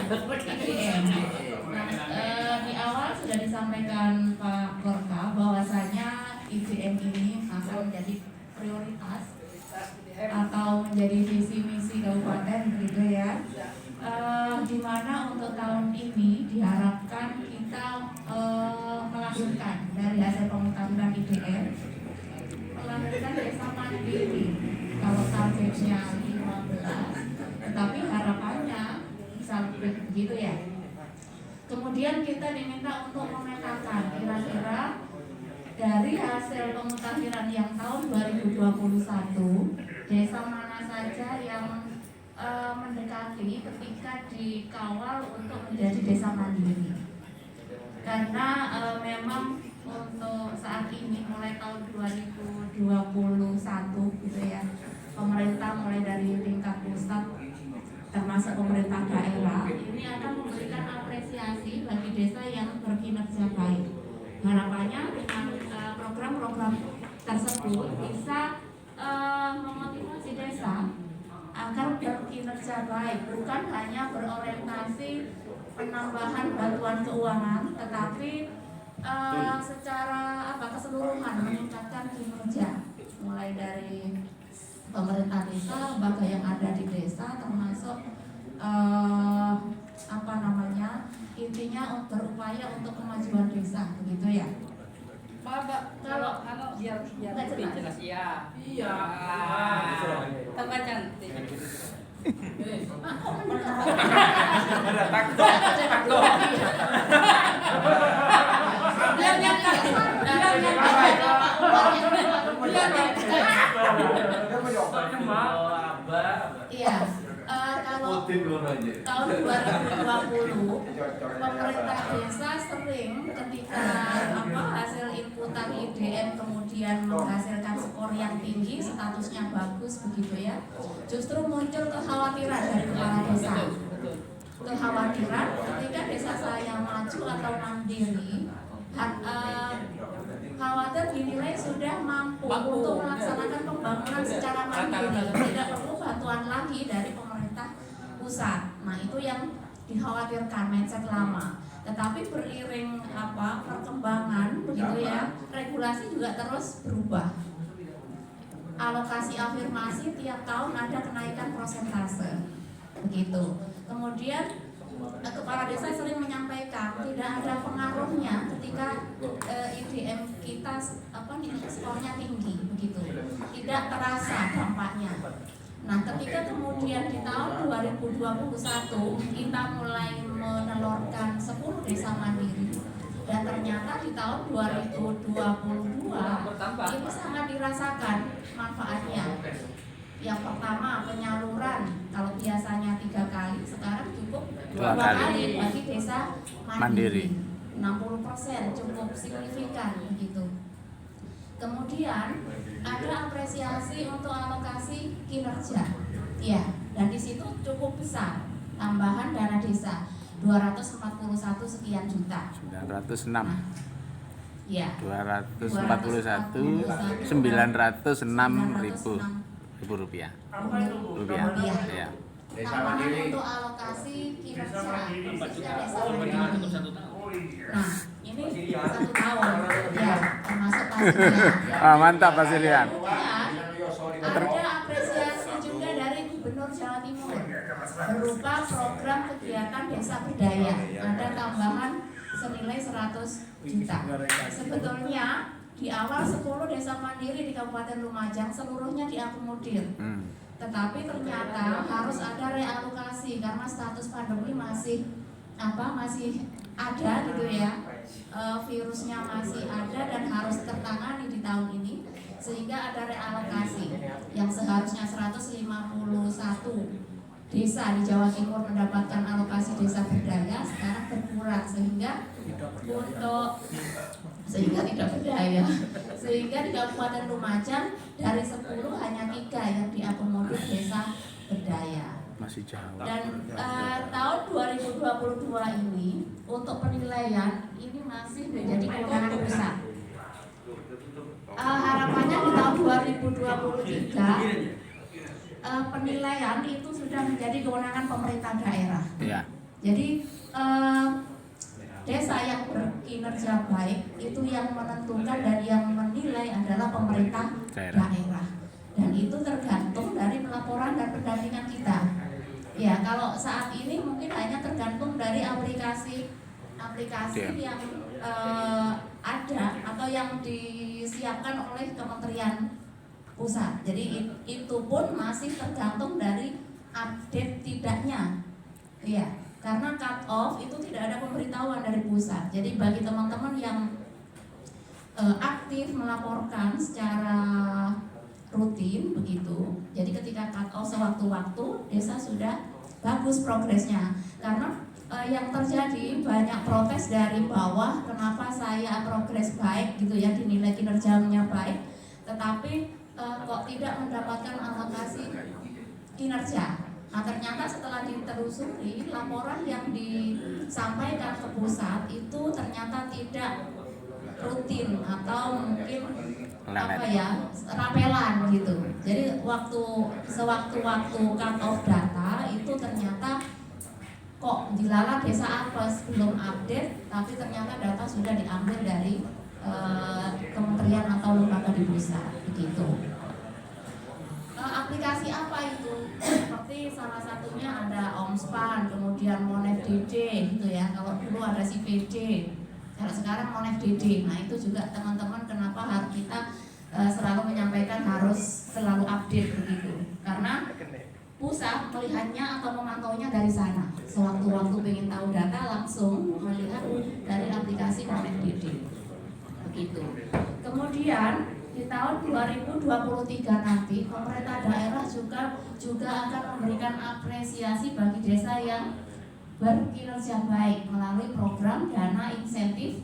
IDM. Nah, di awal sudah disampaikan Pak Gorka bahwasanya IDM ini akan menjadi prioritas atau menjadi visi misi kabupaten gitu ya. Di mana untuk tahun ini diharapkan kita melahirkan dari hasil pemutahiran IDM melahirkan desa mandiri. Kalau targetnya 15, tetapi harapannya bisa lebih begitu ya. Kemudian kita diminta untuk memetakan kira-kira dari hasil pemutahiran yang tahun 2021 desa mana saja yang mendekati ketika dikawal untuk menjadi desa mandiri. Karena memang untuk saat ini mulai tahun 2021 gitu ya, pemerintah mulai dari tingkat pusat termasuk pemerintah daerah ini akan memberikan apresiasi bagi desa yang berkinerja baik. Harapannya dengan program-program tersebut bisa memotivasi desa agar berkinerja baik, bukan hanya berorientasi penambahan bantuan keuangan, tetapi secara keseluruhan meningkatkan kinerja, mulai dari pemerintah desa, lembaga yang ada di desa, termasuk intinya berupaya untuk kemajuan desa, begitu ya. Pak, kalau biar lebih jelas ya. Iya. Tambah cantik. Iya. Kalau tahun 2020 pemerintah desa sering ketika hasil inputan IDM kemudian menghasilkan skor yang tinggi, statusnya bagus begitu ya, justru muncul kekhawatiran dari kepala desa. Kekhawatiran ketika desa saya maju atau mandiri, khawatir dinilai sudah mampu untuk melaksanakan pembangunan secara mandiri, tidak perlu bantuan lagi dari pemerintah pusat. Nah, itu yang dikhawatirkan, mindset lama. Tetapi beriring perkembangan begitu ya, regulasi juga terus berubah. Alokasi afirmasi tiap tahun ada kenaikan persentase. Begitu. Kemudian kepala desa sering menyampaikan tidak ada pengaruhnya ketika IDM kita skornya tinggi begitu, tidak terasa dampaknya. Nah, ketika kemudian di tahun 2021 kita mulai menelurkan 10 desa mandiri, dan ternyata di tahun 2022 ini sangat dirasakan manfaatnya. Yang pertama, penyaluran, kalau biasanya 3 kali, sekarang cukup 2 kali bagi desa mandiri. 60% cukup signifikan begitu. Kemudian ada apresiasi untuk alokasi kinerja, ya, dan di situ cukup besar tambahan dana desa 241 sekian juta. 906. Ya. 241 906 ribu rupiah. Ya. Tambahan untuk alokasi kinerja khususnya desa mandiri. Nah, ini 1 tahun ya, termasuk pastinya. Mantap Pak Silian. Ada apresiasi juga dari Gubernur Jawa Timur berupa program kegiatan desa berdaya. Ada tambahan senilai 100 juta. Sebetulnya di awal 10 desa mandiri di Kabupaten Lumajang seluruhnya diakomodir. Tetapi ternyata harus ada realokasi karena status pandemi masih ada gitu ya, virusnya masih ada dan harus tertangani di tahun ini, sehingga ada realokasi yang seharusnya 151 desa di Jawa Timur mendapatkan alokasi desa berdaya, sekarang berkurang sehingga tidak berdaya, sehingga di Kabupaten Lumajang dari 10 hanya 3 yang diakomodir desa berdaya. Masih jauh. Dan tahun 2022 ini untuk penilaian ini masih menjadi kewenangan pusat. Harapannya di tahun 2023 penilaian itu sudah menjadi kewenangan pemerintah daerah. Ya. Jadi desa yang berkinerja baik itu yang menentukan dan yang menilai adalah pemerintah daerah. Dan itu tergantung dari pelaporan dan pendampingan kita. Ya, kalau saat ini mungkin hanya tergantung dari aplikasi yang ada atau yang disiapkan oleh Kementerian Pusat. Jadi itu pun masih tergantung dari update tidaknya. Iya, karena cut off itu tidak ada pemberitahuan dari pusat. Jadi bagi teman-teman yang aktif melaporkan secara rutin begitu. Jadi ketika cut off sewaktu-waktu, desa sudah bagus progresnya. Karena yang terjadi banyak protes dari bawah, kenapa saya progres baik gitu ya, dinilai kinerjanya baik, tetapi kok tidak mendapatkan alokasi kinerja. Nah ternyata setelah ditelusuri, laporan yang disampaikan ke pusat itu ternyata tidak rutin atau mungkin rapelan gitu. Jadi sewaktu-waktu cut off data itu ternyata kok dilala desa apa belum update, tapi ternyata data sudah diambil dari kementerian atau lembaga di pusat begitu. Aplikasi apa itu? Seperti salah satunya ada Omspan, kemudian MonFDD gitu ya. Kalau dulu ada CVD, kalau sekarang MonFDD. Nah itu juga teman-teman kenapa harus kita selalu menyampaikan harus selalu update begitu. Karena pusat melihatnya atau memantaunya dari sana. Sewaktu-waktu ingin tahu data langsung melihat dari aplikasi MonFDD. Begitu. Kemudian di tahun 2023 nanti pemerintah daerah juga akan memberikan apresiasi bagi desa yang berkinerja baik melalui program dana insentif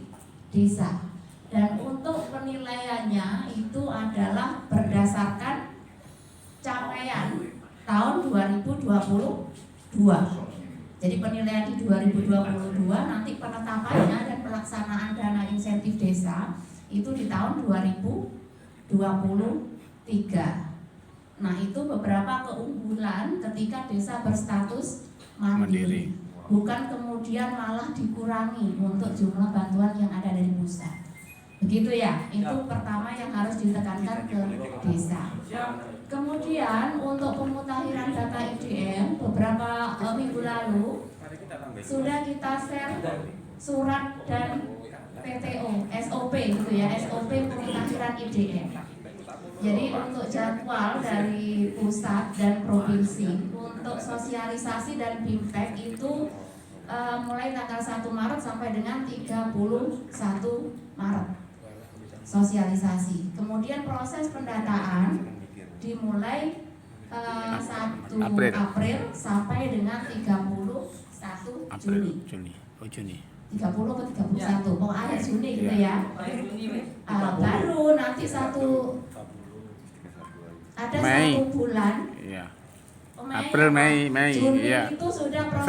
desa. Dan untuk penilaiannya itu adalah berdasarkan capaian tahun 2022. Jadi penilaian di 2022 nanti penetapannya dan pelaksanaan dana insentif desa itu di tahun 2023. Nah itu beberapa keunggulan ketika desa berstatus mandiri. Bukan kemudian malah dikurangi untuk jumlah bantuan yang ada dari pusat. Begitu ya, itu pertama yang harus ditekankan ke desa. Kemudian untuk pemutakhiran data IDM beberapa minggu lalu sudah kita share surat dan PTO, SOP gitu ya, SOP pemutakhiran IDM. Jadi untuk jadwal dari pusat dan provinsi untuk sosialisasi dan BIMTEK itu mulai tanggal 1 Maret sampai dengan 31 Maret sosialisasi. Kemudian proses pendataan dimulai 1 April sampai dengan 31 Juni. Oh Juni. 30 atau 31, oh akhir Juni gitu ya. Baru nanti ada Mei. 1 bulan. Iya. Mei, April, Mei, Juni iya. itu sudah proses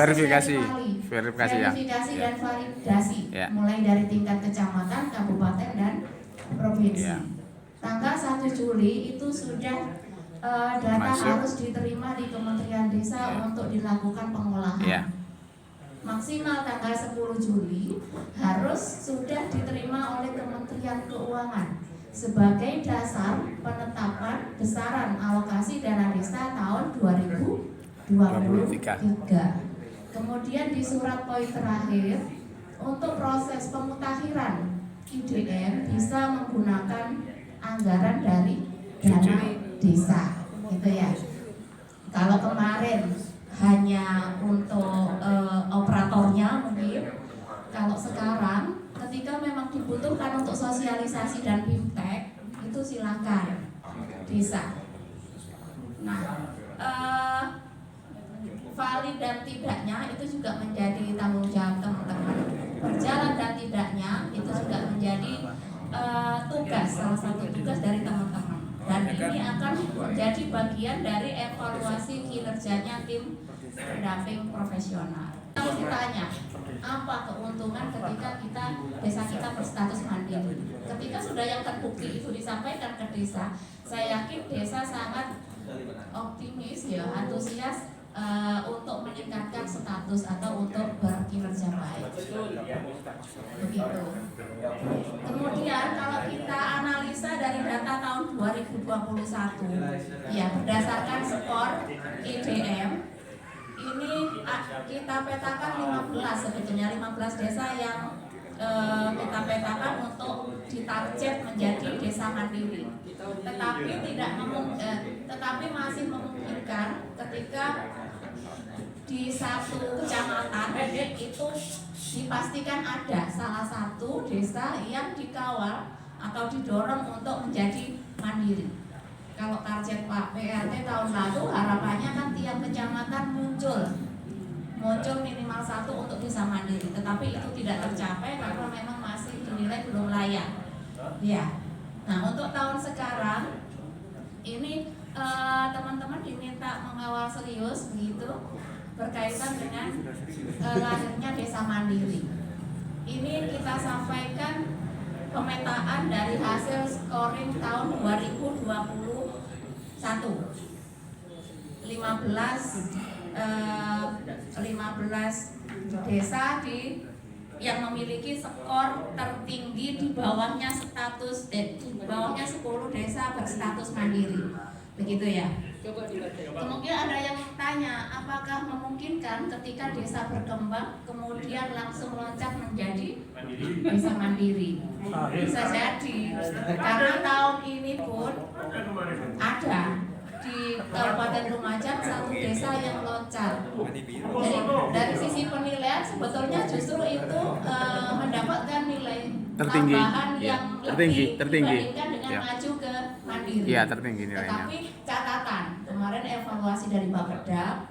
Verifikasi ya. dan validasi, Ya. mulai dari tingkat kecamatan, kabupaten dan provinsi. Ya. Tanggal 1 Juli itu sudah data Masuk. harus diterima di Kementerian Desa Ya. untuk dilakukan pengolahan. Ya. Maksimal tanggal 10 Juli harus sudah diterima oleh Kementerian Keuangan sebagai dasar penetapan besaran alokasi dana desa tahun 2023. Kemudian di surat poin terakhir, untuk proses pemutakhiran IDM bisa menggunakan anggaran dari dana desa, gitu ya. Kalau kemarin hanya untuk operatornya mungkin, kalau sekarang ketika memang dibutuhkan untuk sosialisasi dan BIMTEK itu silakan desa. Nah, valid dan tidaknya itu juga menjadi tanggung jawab teman-teman. Berjalan dan tidaknya itu juga menjadi tugas, salah satu tugas dari teman-teman. Dan ini akan menjadi bagian dari evaluasi kinerjanya tim pendamping profesional. Kalau ditanya, apa keuntungan ketika desa kita berstatus mandiri? Ketika sudah yang terbukti itu disampaikan ke desa, saya yakin desa sangat optimis ya, antusias untuk meningkatkan status atau untuk berkinerja baik. Begitu. Kemudian kalau kita analisa dari data tahun 2021, ya berdasarkan skor IDM, ini kita petakan 15 sebetulnya 15 desa yang kita petakan untuk ditarget menjadi desa mandiri. Tetapi masih memungkinkan ketika di satu kecamatan itu dipastikan ada salah satu desa yang dikawal atau didorong untuk menjadi mandiri. Kalau target Pak PRT tahun lalu harapannya kan tiap kecamatan muncul minimal satu untuk bisa mandiri, tetapi itu tidak tercapai karena memang masih dinilai belum layak. Ya. Nah, untuk tahun sekarang ini teman-teman diminta mengawal serius begitu berkaitan dengan lahirnya desa mandiri. Ini kita sampaikan pemetaan dari hasil scoring tahun 2021. 15 desa yang memiliki skor tertinggi di bawahnya 10 desa berstatus mandiri. Begitu ya. Kemudian ada yang tanya, apakah memungkinkan ketika desa berkembang kemudian langsung loncat menjadi desa mandiri? Bisa jadi, karena tahun ini pun ada di Kabupaten Lumajang satu desa yang loncat. Jadi dari sisi penilaian sebetulnya justru itu mendapatkan nilai tertinggi, tambahan yang lebih dibandingkan dengan ya. maju ke mandiri. Iya, tertinggi nilainya. Tetapi catatan kemarin evaluasi dari Bapeda,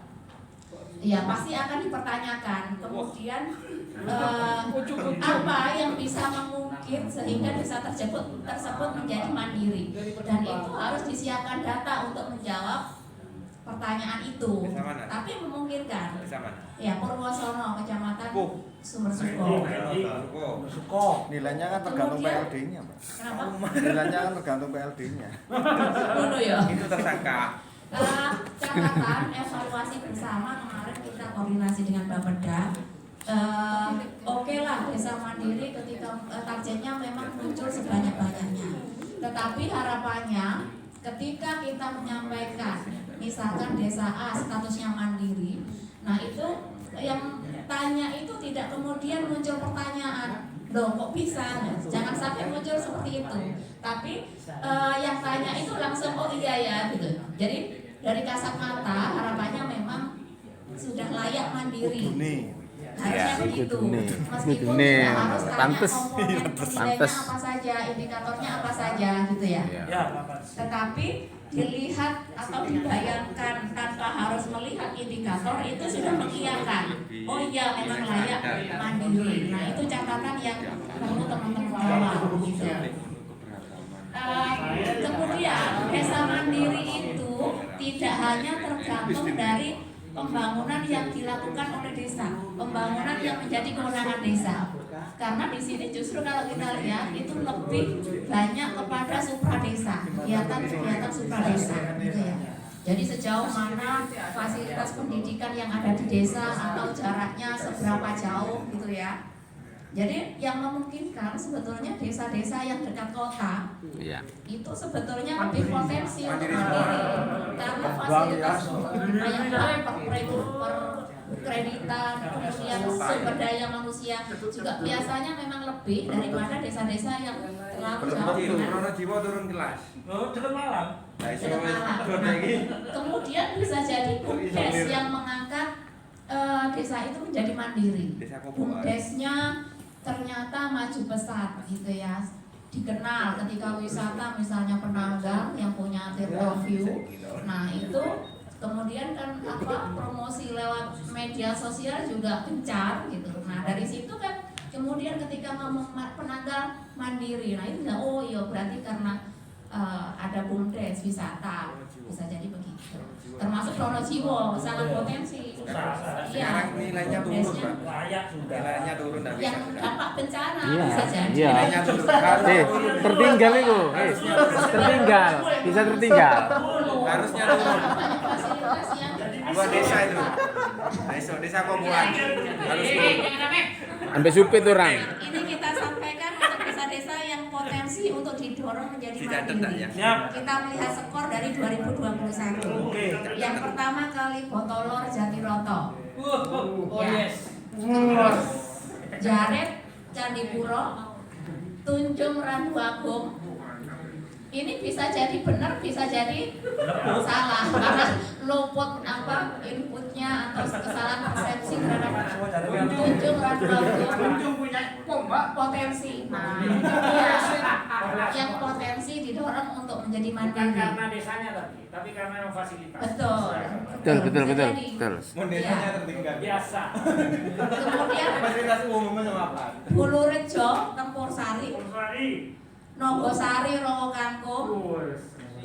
ya pasti akan dipertanyakan. Kemudian apa yang bisa mengungkit sehingga desa tersebut menjadi mandiri, dan itu harus disiapkan data untuk menjawab pertanyaan itu. Tapi memungkinkan. Ya, Purwosono, Kecamatan Sumbersuko. Nilainya kan tergantung PLD-nya, Pak. Kenapa? Nilainya kan tergantung PLD-nya. Dulu ya. Itu tersangka. Catatan evaluasi bersama kemarin kita koordinasi dengan Bapeda. Oke lah desa mandiri ketika targetnya memang muncul sebanyak-banyaknya. Tetapi harapannya ketika kita menyampaikan misalkan desa A statusnya mandiri, nah itu yang tanya itu tidak kemudian muncul pertanyaan, loh kok bisa? Jangan sampai muncul seperti itu. Tapi yang tanya itu langsung oh iya ya gitu. Jadi dari kasat mata harapannya memang sudah layak mandiri. Harusnya begitu. Meskipun sudah harus tanya komponen nilainya apa saja, indikatornya apa saja gitu ya. Tetapi dilihat atau dibayangkan tanpa harus melihat indikator itu sudah mengiyakan. Oh iya memang layak mandiri. Nah itu catatan yang perlu teman-teman bawa gitu. Kemudian desa mandiri itu tidak hanya tergantung dari pembangunan yang dilakukan oleh desa, pembangunan yang menjadi kewenangan desa. Karena di sini justru kalau kita lihat itu lebih banyak kepada supradesa, kegiatan supradesa, gitu ya. Jadi sejauh mana fasilitas pendidikan yang ada di desa atau jaraknya seberapa jauh, gitu ya. Jadi yang memungkinkan sebetulnya desa-desa yang dekat kota itu sebetulnya lebih potensi untuk mandiri karena fasilitas yang kreditan, kemudian sumber daya manusia juga biasanya memang lebih daripada desa-desa yang terlalu jauh. Jiwa turun kelas. Kemudian bisa jadi BUMDes yang mengangkat desa itu menjadi mandiri. BUMDesnya ternyata maju pesat gitu ya, dikenal ketika wisata misalnya Penanggal yang punya Tirta View. Nah itu kemudian kan promosi lewat media sosial juga gencar gitu. Nah dari situ kan kemudian ketika ngomong Penanggal mandiri, nah itu oh iya berarti karena ada BUMDes wisata, bisa jadi begitu. Termasuk Pronojiwo sangat potensi. Sekarang nilainya turun, Pak. Nilainya turun dan yang dampak bencana bisa jadi. Nilainya turun. Tertinggal itu. Tertinggal. Bisa tertinggal. Harusnya turun. Fasilitas yang Dua desa itu. Desa Kobuan. Harus Sampai supit orang. Ini kita sampaikan untuk desa-desa yang potensi untuk didorong menjadi Tidak tenang, mandiri. ya. Kita melihat skor dari 2021. Yang pertama kali Botolor Jatiroto. Oh Ya. yes. Terus Jaret Candipuro, Tunjung Randu Agung. Ini bisa jadi benar, bisa jadi salah karena luput apa inputnya atau kesalahan persepsi terhadap Tunjung Randu Agung potensi. Nah, yang potensi didorong untuk menjadi Bukan mandiri. karena desanya tapi karena fasilitas. Betul. Betul. Jadi, Mun ya. desanya tertinggal. Biasa. Kemudian Fasilitas umumnya sama apa? Bulurejo, Tempur Sari, Kursari. Nogosari, Rowo Kangkung,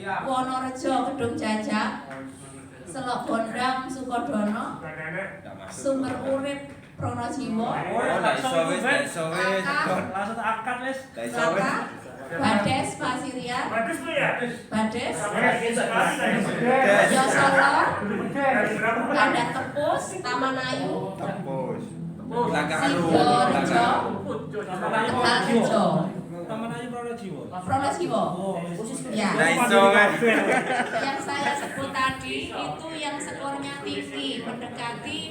Wonorejo, Gedung Jajak, Selok Gondang, Sukodono, Sumber Urip, Pronojiwo, Langsung akad wes. Laka, Bades, Pasirian, Bagus tuh ya. Bades, Sekali. Yosolo, Dari berapa? Kandang Tepus, Taman Ayu, Tepus. Sidorejo, Tegal Rejo, Taman Ayu Pronojiwo. Pronojiwo. Ya. Yang saya sebut tadi itu yang skornya tinggi, mendekati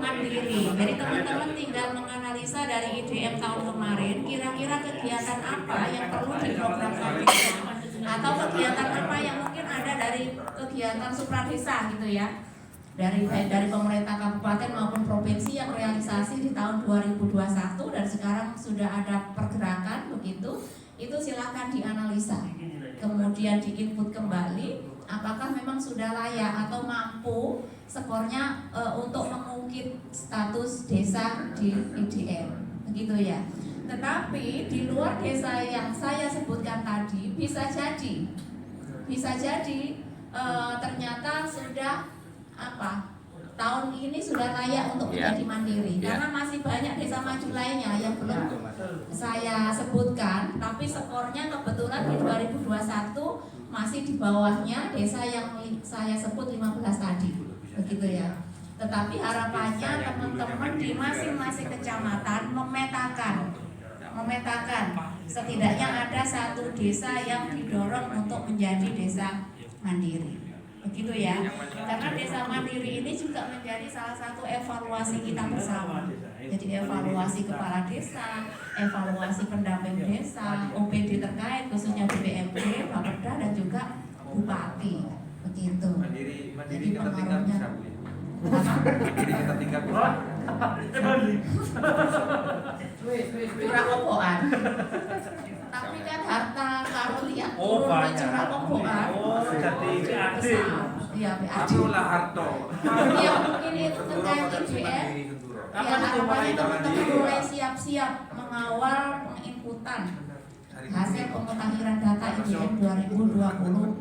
mandiri. Jadi teman-teman tinggal menganalisa dari IDM tahun kemarin, kira-kira kegiatan apa yang perlu diprogramkan atau kegiatan apa yang mungkin ada dari kegiatan supradesa gitu ya. Baik dari pemerintah kabupaten maupun provinsi yang realisasi di tahun 2021 dan sekarang sudah ada pergerakan begitu, itu silahkan dianalisa, kemudian diinput kembali apakah memang sudah layak atau mampu skornya untuk mengungkit status desa di IDM begitu ya. Tetapi di luar desa yang saya sebutkan tadi bisa jadi ternyata sudah tahun ini sudah layak untuk menjadi mandiri karena masih banyak desa maju lainnya yang belum saya sebutkan, tapi skornya kebetulan di 2021 masih di bawahnya desa yang saya sebut 15 tadi begitu ya. Tetapi harapannya teman-teman di masing-masing kecamatan memetakan setidaknya ada satu desa yang didorong untuk menjadi desa mandiri. Begitu ya, karena desa mandiri ini juga menjadi salah satu evaluasi kita bersama. Jadi evaluasi kepala desa, evaluasi pendamping desa, OPD terkait khususnya BPMD, Bapeda dan juga Bupati. Begitu. Mandiri Jadi kita tinggal bisa Bu. Mandiri kita tinggal bisa. Curah kobokan. Tapi kan harta kalau lihat turun ke curah kobokan. Besar. Iya, BAD. Apalah harto. Ya mungkin itu terkait IDM. Ya harapannya teman-teman mulai siap-siap mengawal penginputan hasil pemutakhiran data IDM 2020.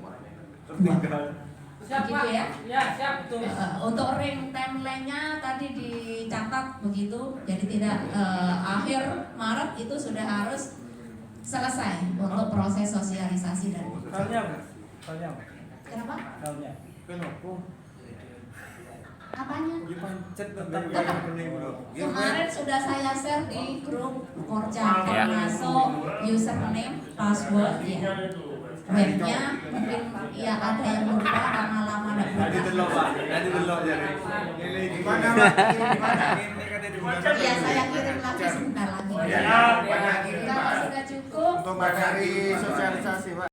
Siap, Begitu Pak. ya. Ya, siap betul. Untuk ring timeline-nya tadi dicatat begitu, jadi tidak akhir Maret itu sudah harus selesai untuk proses sosialisasi dan kenapa? Apanya? Kemarin sudah saya share di grup Korca termasuk username, password ya. Webnya mungkin ya ada yang lupa karena lama tidak buka. Iya saya kirim lagi sebentar lagi. Kalau sudah cukup. Untuk materi sosialisasi Pak.